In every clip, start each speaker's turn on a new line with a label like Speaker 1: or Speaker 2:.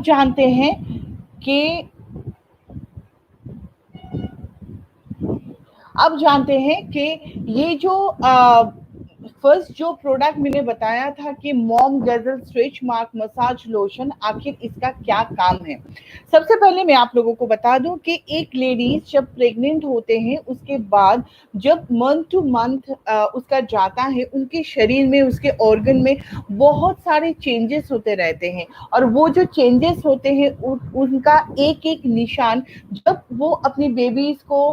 Speaker 1: जानते हैं कि अब जानते हैं कि ये जो फर्स्ट जो प्रोडक्ट मैंने बताया था कि मॉम गजल स्ट्रेच मार्क मसाज लोशन, आखिर इसका क्या काम है। सबसे पहले मैं आप लोगों को बता दूं कि एक लेडीज जब प्रेग्नेंट होते हैं उसके बाद जब मंथ टू मंथ उसका जाता है, उनके शरीर में, उसके ऑर्गन में बहुत सारे चेंजेस होते रहते हैं। और वो जो चेंजेस होते हैं उनका एक एक निशान जब वो अपनी बेबीज को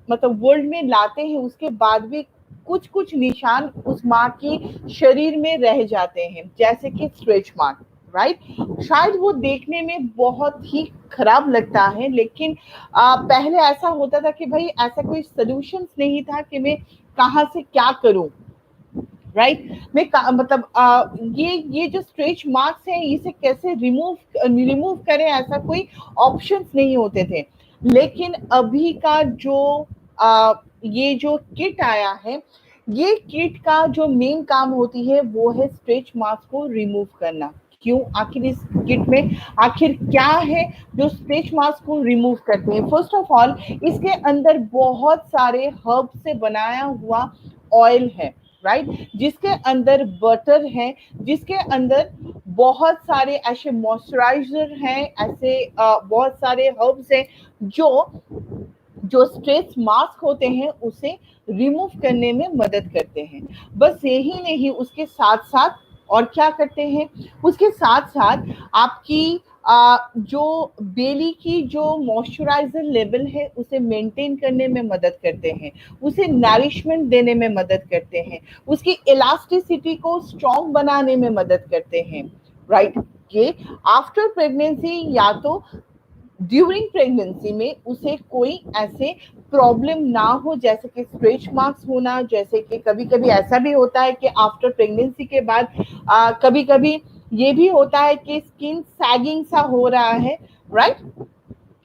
Speaker 1: मतलब वर्ल्ड में लाते हैं, उसके बाद भी कुछ कुछ निशान उस माँ की शरीर में रह जाते हैं, जैसे कि स्ट्रेच मार्क। राइट, शायद वो देखने में बहुत ही खराब लगता है, लेकिन पहले ऐसा होता था कि भाई ऐसा कोई सोल्यूशन नहीं था कि मैं कहाँ से क्या करूं। राइट, मैं मतलब ये जो स्ट्रेच मार्क्स हैं इसे कैसे रिमूव करें, ऐसा कोई ऑप्शंस नहीं होते थे। लेकिन अभी का जो ये जो किट आया है, ये किट का जो मेन काम होती है वो है स्ट्रेच मार्क्स को रिमूव करना। क्यों, आखिर इस किट में आखिर क्या है जो स्ट्रेच मार्क्स को रिमूव करते हैं। फर्स्ट ऑफ ऑल, इसके अंदर बहुत सारे हर्ब से बनाया हुआ ऑयल है। राइट, जिसके अंदर बटर है, जिसके अंदर बहुत सारे ऐसे मॉइस्चराइजर हैं, ऐसे बहुत सारे हर्ब्स हैं जो जो स्ट्रेच मास्क होते हैं उसे रिमूव करने में मदद करते हैं। बस यही नहीं, उसके साथ साथ और क्या करते हैं, उसके साथ साथ आपकी जो बेली की जो मॉइस्चराइजर लेवल है उसे मेंटेन करने में मदद करते हैं, उसे नरिशमेंट देने में मदद करते हैं, उसकी इलास्टिसिटी को स्ट्रॉन्ग बनाने में मदद करते हैं। राइट, ये आफ्टर प्रेगनेंसी या तो ड्यूरिंग प्रेगनेंसी में उसे कोई ऐसे प्रॉब्लम ना हो, जैसे कि स्ट्रेच मार्क्स होना। जैसे कि कभी कभी ऐसा भी होता है कि आफ्टर प्रेगनेंसी के बाद कभी कभी ये भी होता है कि स्किन सैगिंग सा हो रहा है। राइट,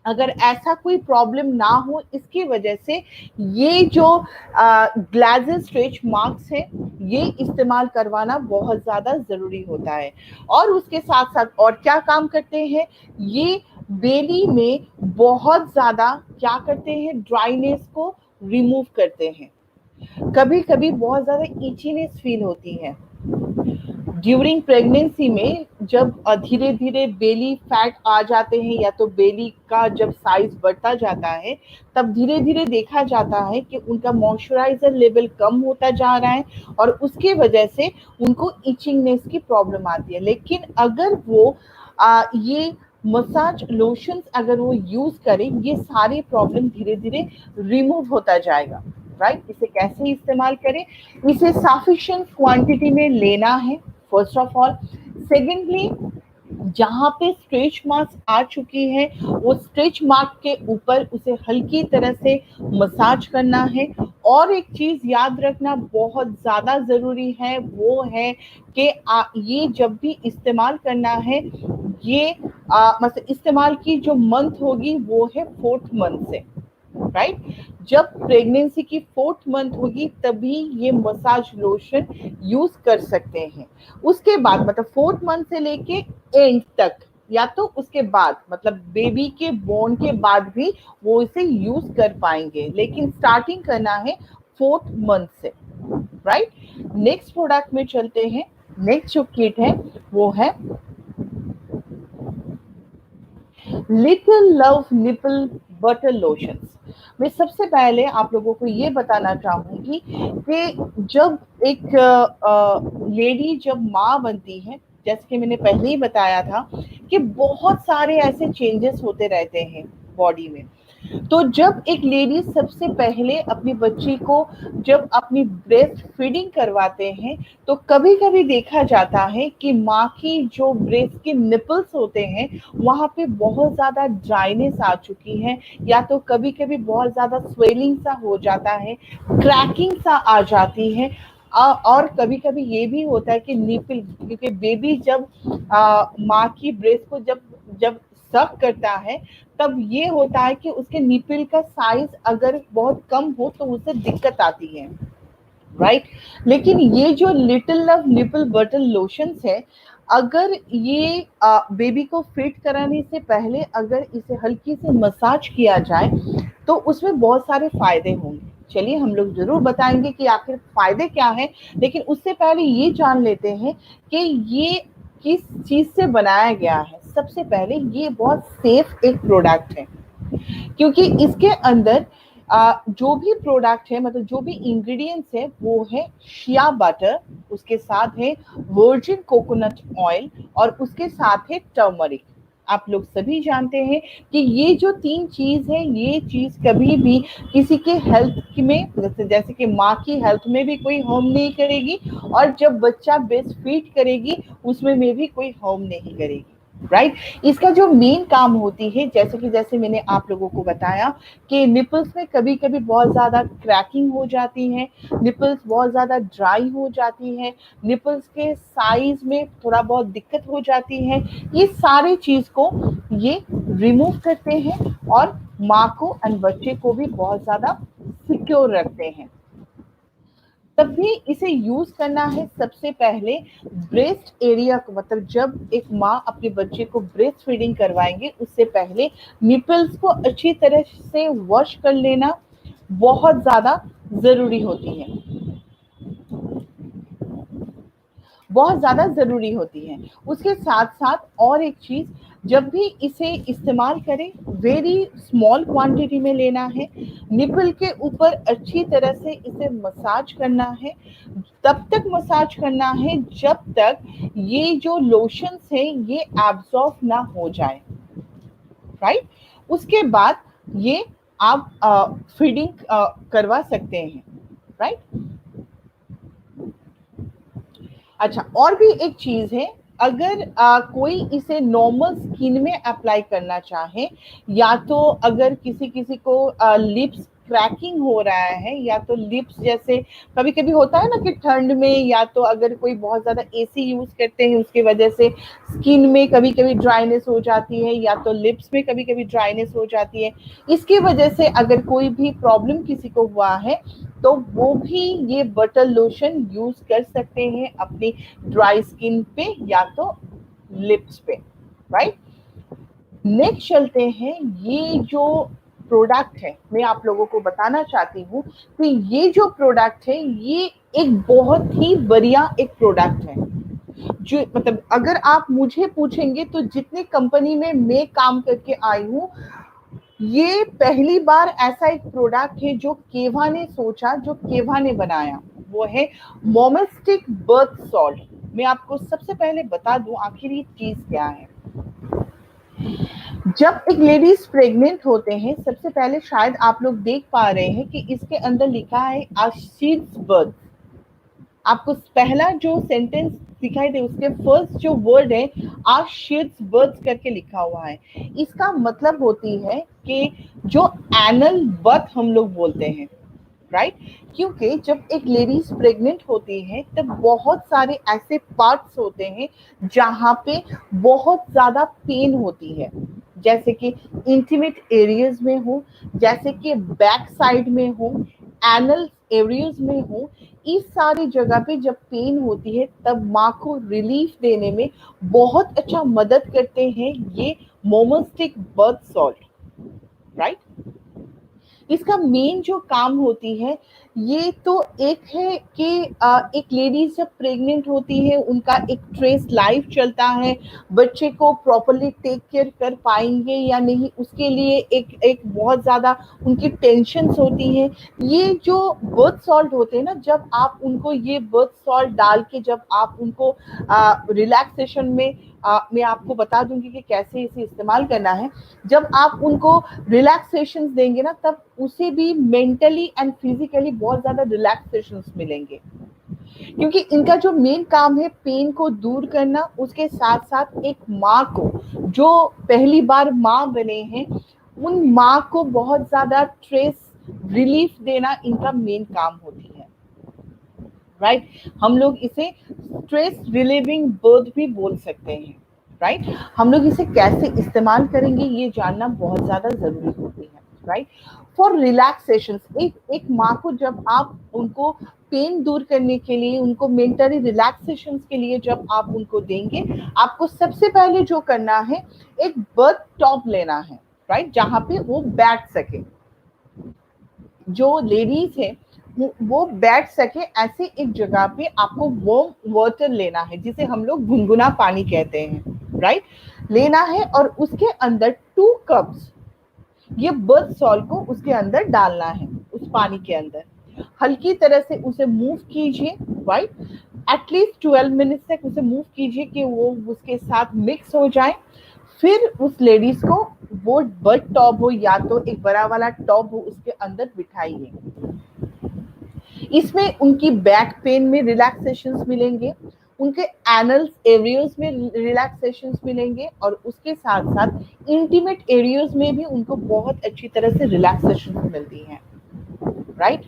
Speaker 1: अगर ऐसा कोई प्रॉब्लम ना हो इसकी वजह से ये जो ग्लासेस स्ट्रेच मार्क्स है ये इस्तेमाल करवाना बहुत ज़्यादा ज़रूरी होता है। और उसके साथ साथ और क्या काम करते हैं, ये बेली में बहुत ज़्यादा क्या करते हैं, ड्राइनेस को रिमूव करते हैं। कभी कभी बहुत ज़्यादा इचीनेस फील होती है ड्यूरिंग प्रेगनेंसी में, जब धीरे धीरे बेली फैट आ जाते हैं या तो बेली का जब साइज बढ़ता जाता है, तब धीरे धीरे देखा जाता है कि उनका मॉइस्चराइजर लेवल कम होता जा रहा है और उसके वजह से उनको इचिंगनेस की प्रॉब्लम आती है। लेकिन अगर वो ये मसाज लोशंस अगर वो यूज करें, ये सारी प्रॉब्लम धीरे धीरे रिमूव होता जाएगा। राइट, इसे कैसे इस्तेमाल करें, इसे सफिशिएंट क्वांटिटी में लेना है फर्स्ट ऑफ ऑल। सेकेंडली, जहाँ पे स्ट्रेच मार्क्स आ चुकी है वो स्ट्रेच मार्क के ऊपर उसे हल्की तरह से मसाज करना है। और एक चीज याद रखना बहुत ज्यादा जरूरी है, वो है कि ये जब भी इस्तेमाल करना है, ये मतलब इस्तेमाल की जो मंथ होगी वो है 4th मंथ से। राइट, जब प्रेगनेंसी की 4th मंथ होगी तभी ये मसाज लोशन यूज कर सकते हैं। उसके बाद मतलब 4th मंथ से लेके एंड तक, या तो उसके बाद मतलब बेबी के बोर्न के बाद भी वो इसे यूज कर पाएंगे, लेकिन स्टार्टिंग करना है 4th मंथ से। राइट, नेक्स्ट प्रोडक्ट में चलते हैं। नेक्स्ट जो किट है वो है little love nipple butter lotions. मैं सबसे पहले आप लोगों को ये बताना चाहूंगी कि जब एक लेडी जब माँ बनती है, जैसे कि मैंने पहले ही बताया था कि बहुत सारे ऐसे चेंजेस होते रहते हैं बॉडी में। तो जब एक लेडी सबसे पहले अपनी बच्ची को जब अपनी ब्रेस्ट फीडिंग करवाते हैं, तो कभी कभी देखा जाता है कि माँ की जो ब्रेस्ट के निपल्स होते हैं वहां पे बहुत ज्यादा ड्राइनेस आ चुकी है, या तो कभी कभी बहुत ज्यादा स्वेलिंग सा हो जाता है, क्रैकिंग सा आ जाती है। और कभी कभी ये भी होता है कि निपल, क्योंकि बेबी जब माँ की ब्रेस्ट को जब जब सक करता है, तब ये होता है कि उसके निपल का साइज अगर बहुत कम हो तो उसे दिक्कत आती है। राइट, लेकिन ये जो little love nipple butter lotions है, अगर ये बेबी को फीड कराने से पहले अगर इसे हल्की से मसाज किया जाए तो उसमें बहुत सारे फायदे होंगे। चलिए हम लोग जरूर बताएंगे कि आखिर फायदे क्या हैं, लेकिन उससे पहले ये जान लेते हैं कि ये किस चीज से बनाया गया है। सबसे पहले ये बहुत सेफ एक प्रोडक्ट है, क्योंकि इसके अंदर जो भी प्रोडक्ट है, मतलब जो भी इंग्रेडिएंट्स है, वो है शिया बटर, उसके साथ है वर्जिन कोकोनट ऑयल और उसके साथ है टर्मरिक। आप लोग सभी जानते हैं कि ये जो तीन चीज है, ये चीज कभी भी किसी के हेल्थ में, जैसे कि माँ की हेल्थ में भी कोई हार्म नहीं करेगी, और जब बच्चा ब्रेस्ट फीड करेगी उसमें में भी कोई हार्म नहीं करेगी। राइट। इसका जो मेन काम होती है, जैसे मैंने आप लोगों को बताया कि निपल्स में कभी कभी बहुत ज्यादा क्रैकिंग हो जाती है, निपल्स बहुत ज्यादा ड्राई हो जाती है, निपल्स के साइज में थोड़ा बहुत दिक्कत हो जाती है, ये सारी चीज को ये रिमूव करते हैं और माँ को एंड बच्चे को भी बहुत ज्यादा सिक्योर रखते हैं। तभी इसे यूज करना है सबसे पहले ब्रेस्ट एरिया को, मतलब जब एक माँ अपने बच्चे को ब्रेस्ट फीडिंग करवाएंगे उससे पहले निपल्स को अच्छी तरह से वॉश कर लेना बहुत ज्यादा जरूरी होती है, बहुत ज्यादा जरूरी होती है। उसके साथ साथ और एक चीज, जब भी इसे इस्तेमाल करें वेरी स्मॉल क्वांटिटी में लेना है, निपल के ऊपर अच्छी तरह से इसे मसाज करना है, तब तक मसाज करना है जब तक ये जो लोशंस है ये एब्जॉर्ब ना हो जाए। राइट। उसके बाद ये आप फीडिंग करवा सकते हैं। राइट। अच्छा, और भी एक चीज है, अगर कोई इसे नॉर्मल स्किन में अप्लाई करना चाहे, या तो अगर किसी किसी को लिप्स क्रैकिंग हो रहा है, या तो लिप्स जैसे कभी कभी होता है ना कि ठंड में, या तो अगर कोई बहुत ज्यादा एसी यूज करते हैं उसकी वजह से स्किन में कभी कभी ड्राइनेस हो जाती है, या तो लिप्स में कभी कभी ड्राइनेस हो जाती है, इसकी वजह से अगर कोई भी प्रॉब्लम किसी को हुआ है तो वो भी ये बटर लोशन यूज कर सकते हैं अपनी ड्राई स्किन पे या तो लिप्स पे। राइट। नेक्स्ट चलते हैं, ये जो प्रोडक्ट है मैं आप लोगों को बताना चाहती हूँ कि ये जो प्रोडक्ट है ये एक बहुत ही बढ़िया एक प्रोडक्ट है। जो मतलब अगर आप मुझे पूछेंगे तो जितनी कंपनी में मैं काम करके आई हूँ, ये पहली बार ऐसा एक प्रोडक्ट है जो केवा ने सोचा, जो केवा ने बनाया, वो है मोमेस्टिक बर्थ सॉल्ट। मैं आपको सबसे पहले बता दूं आखिर ये चीज क्या है। जब एक लेडीज प्रेग्नेंट होते हैं, सबसे पहले शायद आप लोग देख पा रहे हैं कि इसके अंदर लिखा है आशीर्स बर्थ। आपको पहला जो सेंटेंस दिखाई दे उसके फर्स्ट जो वर्ड है आशीर्स बर्थ करके लिखा हुआ है। इसका मतलब होती है कि जो एनल बर्थ हम लोग बोलते हैं। राइट। क्योंकि जब एक लेडीज प्रेग्नेंट होती है तब बहुत सारे ऐसे पार्ट्स होते हैं जहाँ पे बहुत ज्यादा पेन होती है, जैसे कि इंटीमेट एरियाज में हो, जैसे कि बैक साइड में हो, एनल एरियाज में हो, इस सारी जगह पे जब पेन होती है तब माँ को रिलीफ देने में बहुत अच्छा मदद करते हैं ये मोमोस्टिक बर्थ सॉल्ट। राइट। इसका मेन जो काम होती है ये तो एक है कि एक लेडीज जब प्रेग्नेंट होती है उनका एक ट्रेस लाइफ चलता है, बच्चे को प्रॉपरली टेक केयर कर पाएंगे या नहीं, उसके लिए एक एक बहुत ज्यादा उनकी टेंशन्स होती हैं। ये जो बर्थ सॉल्ट होते हैं ना, जब आप उनको ये बर्थ सॉल्ट डाल के जब आप उनको रिलैक्सेशन में मैं आपको बता दूंगी कि कैसे इसे इस्तेमाल करना है। जब आप उनको रिलैक्सेशन देंगे ना तब उसे भी मेंटली एंड फिजिकली बहुत ज्यादा रिलैक्सेशन मिलेंगे, क्योंकि इनका जो मेन काम है पेन को दूर करना, उसके साथ साथ एक माँ को जो पहली बार माँ बने हैं उन माँ को बहुत ज्यादा स्ट्रेस रिलीफ देना इनका मेन काम होती है। राइट। हम लोग इसे स्ट्रेस रिलीविंग बर्थ भी बोल सकते हैं। राइट। हम लोग इसे कैसे इस्तेमाल करेंगे ये जानना बहुत ज्यादा जरूरी होती है। राइट। फॉर रिलैक्सेशन, एक माँ को जब आप उनको पेन दूर करने के लिए, उनको मेंटली रिलैक्सेशन के लिए जब आप उनको देंगे, आपको सबसे पहले जो करना है, एक बर्थ टॉप लेना है, राइट, जहां पे वो बैठ सके, जो लेडीज है वो बैठ सके, ऐसे एक जगह पे आपको वार्म वाटर लेना है, जिसे हम लोग गुनगुना पानी कहते हैं, राइट, लेना है, और उसके अंदर 2 कप्स ये बर्थ सॉल्ट को उसके अंदर डालना है, उस पानी के अंदर हल्की तरह से उसे मूव कीजिए, राइट, एटलीस्ट 12 मिनट्स तक उसे मूव कीजिए कि वो उसके साथ मिक्स हो जाए। फिर उस लेडीज को वो बर्थ टॉप हो या तो एक बड़ा वाला टॉप हो, उसके अंदर बिठाइए। इसमें उनकी बैक पेन में रिलैक्सेशंस मिलेंगे, उनके एनल्स एरियाज में रिलैक्सेशंस मिलेंगे, और उसके साथ साथ इंटीमेट एरियाज में भी उनको बहुत अच्छी तरह से रिलैक्सेशंस मिलती हैं, राइट।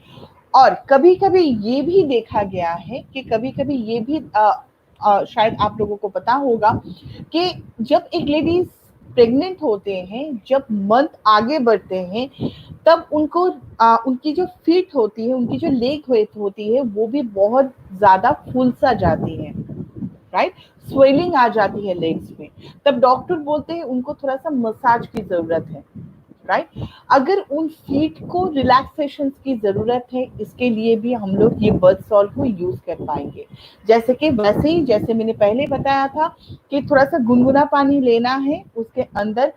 Speaker 1: और कभी कभी ये भी देखा गया है कि कभी कभी ये भी शायद आप लोगों को पता होगा कि जब एक लेडीज प्रेग्नेंट होते हैं, जब मंथ आगे बढ़ते हैं, तब उनको उनकी जो फीट होती है, उनकी जो लेग होती है, वो भी बहुत ज्यादा फूल सा जाती है, राइट, स्वेलिंग आ जाती है लेग्स में। तब डॉक्टर बोलते हैं उनको थोड़ा सा मसाज की जरूरत है, राइट। अगर उन फीट को रिलैक्सेशन की जरूरत है, इसके लिए भी हम लोग ये बर्थ सॉल्ट को यूज कर पाएंगे। जैसे कि वैसे ही जैसे मैंने पहले बताया था कि थोड़ा सा गुनगुना पानी लेना है, उसके अंदर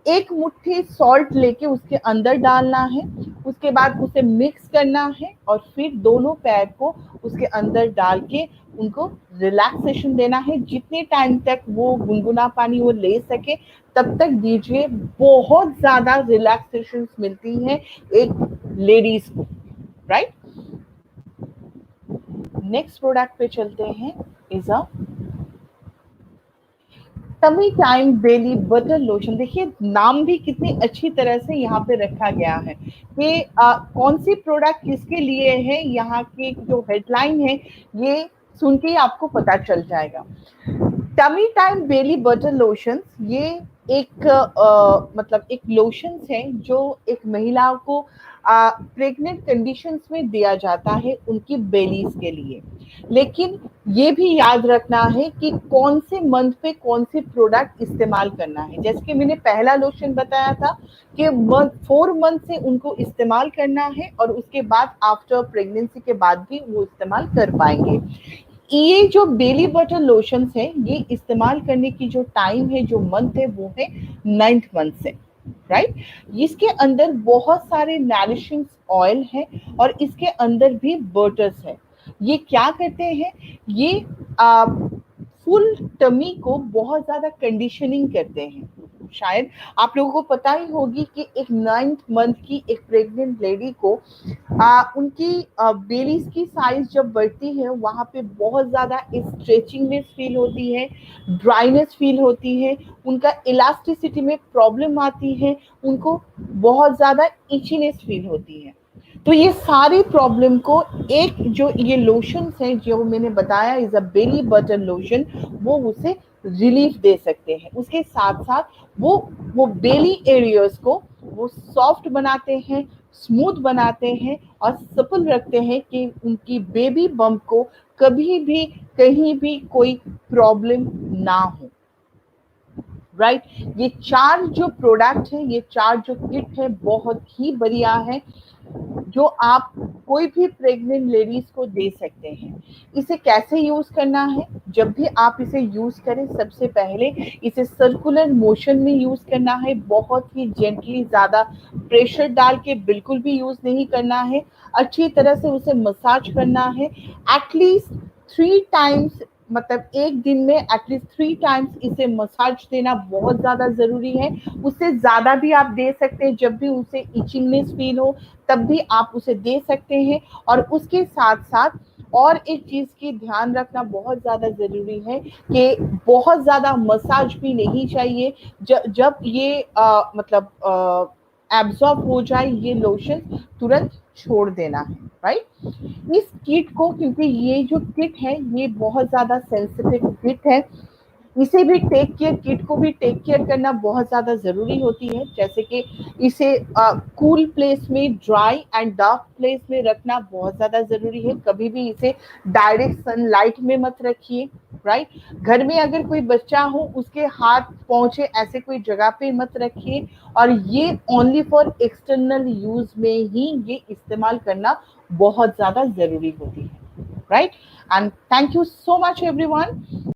Speaker 1: 1 मुट्ठी सॉल्ट लेके उसके अंदर डालना है, उसके बाद उसे मिक्स करना है, और फिर दोनों पैर को उसके अंदर डाल के उनको रिलैक्सेशन देना है। जितने टाइम तक वो गुनगुना पानी वो ले सके तब तक दीजिए। बहुत ज्यादा रिलैक्सेशन मिलती हैं एक लेडीज को, राइट। नेक्स्ट प्रोडक्ट पे चलते हैं, is a tummy time belly butter lotion. देखिए नाम भी कितनी अच्छी तरह से यहाँ पे रखा गया है कि कौन सी प्रोडक्ट किसके लिए है, यहाँ की जो हेडलाइन है ये सुन के ही आपको पता चल जाएगा। Tummy time belly butter lotion ये एक मतलब एक लोशन है जो एक महिला को प्रेग्नेंट कंडीशंस में दिया जाता है उनकी बेलीज के लिए। लेकिन ये भी याद रखना है कि कौन से मंथ पे कौन सी प्रोडक्ट इस्तेमाल करना है। जैसे कि मैंने पहला लोशन बताया था कि 4 मंथ से उनको इस्तेमाल करना है, और उसके बाद आफ्टर प्रेगनेंसी के बाद भी वो इस्तेमाल कर पाएंगे। ये जो बेली बटर लोशंस है, ये इस्तेमाल करने की जो टाइम है, जो मंथ है, वो है 9th मंथ से, राइट। इसके अंदर बहुत सारे नरिशिंग ऑयल है, और इसके अंदर भी बटर्स है। ये क्या करते हैं, ये फुल टमी को बहुत ज्यादा कंडीशनिंग करते हैं। शायद आप लोगों को पता ही होगी कि एक 9th मंथ की एक प्रेग्नेंट लेडी को उनकी बेलीज की साइज जब बढ़ती है, वहां पे बहुत ज्यादा स्ट्रेचिंगनेस फील होती है, ड्राइनेस फील होती है, उनका इलास्टिसिटी में प्रॉब्लम आती है, उनको बहुत ज्यादा इचीनेस फील होती है। तो ये सारी प्रॉब्लम को एक जो ये लोशन है जो मैंने बताया is a belly butter lotion, वो उसे रिलीफ दे सकते हैं। उसके साथ साथ वो बेली एरियाज को वो सॉफ्ट बनाते हैं, स्मूथ बनाते हैं, और सपल रखते हैं कि उनकी बेबी बम्प को कभी भी कहीं भी कोई प्रॉब्लम ना हो, राइट। ये 4 जो प्रोडक्ट है, ये 4 जो किट है, बहुत ही बढ़िया है, जो आप कोई भी प्रेग्नेंट लेडीज को दे सकते हैं। इसे कैसे यूज करना है, जब भी आप इसे यूज करें सबसे पहले इसे सर्कुलर मोशन में यूज करना है, बहुत ही जेंटली, ज्यादा प्रेशर डाल के बिल्कुल भी यूज नहीं करना है। अच्छी तरह से उसे मसाज करना है, एटलीस्ट 3 टाइम्स, मतलब एक दिन में एटलीस्ट 3 टाइम्स इसे मसाज देना बहुत ज्यादा जरूरी है। उससे ज्यादा भी आप दे सकते हैं, जब भी उसे इचिंगनेस फील हो तब भी आप उसे दे सकते हैं। और उसके साथ साथ और एक चीज की ध्यान रखना बहुत ज्यादा जरूरी है कि बहुत ज्यादा मसाज भी नहीं चाहिए। जब ये मतलब एब्जॉर्ब हो जाए ये लोशन, तुरंत छोड़ देना है, राइट। इस किट को, क्योंकि ये जो किट है ये बहुत ज्यादा सेंसिटिव किट है, इसे भी टेक केयर, किट को भी टेक केयर करना बहुत ज्यादा जरूरी होती है, जैसे कि इसे कूल प्लेस में, ड्राई एंड डार्क प्लेस में रखना बहुत ज्यादा जरूरी है। कभी भी इसे डायरेक्ट सनलाइट में मत रखिए, राइट। घर में अगर कोई बच्चा हो उसके हाथ पहुंचे ऐसे कोई जगह पे मत रखिए, और ये ओनली फॉर एक्सटर्नल यूज में ही ये इस्तेमाल करना बहुत ज्यादा जरूरी होती है, right. And thank you so much everyone.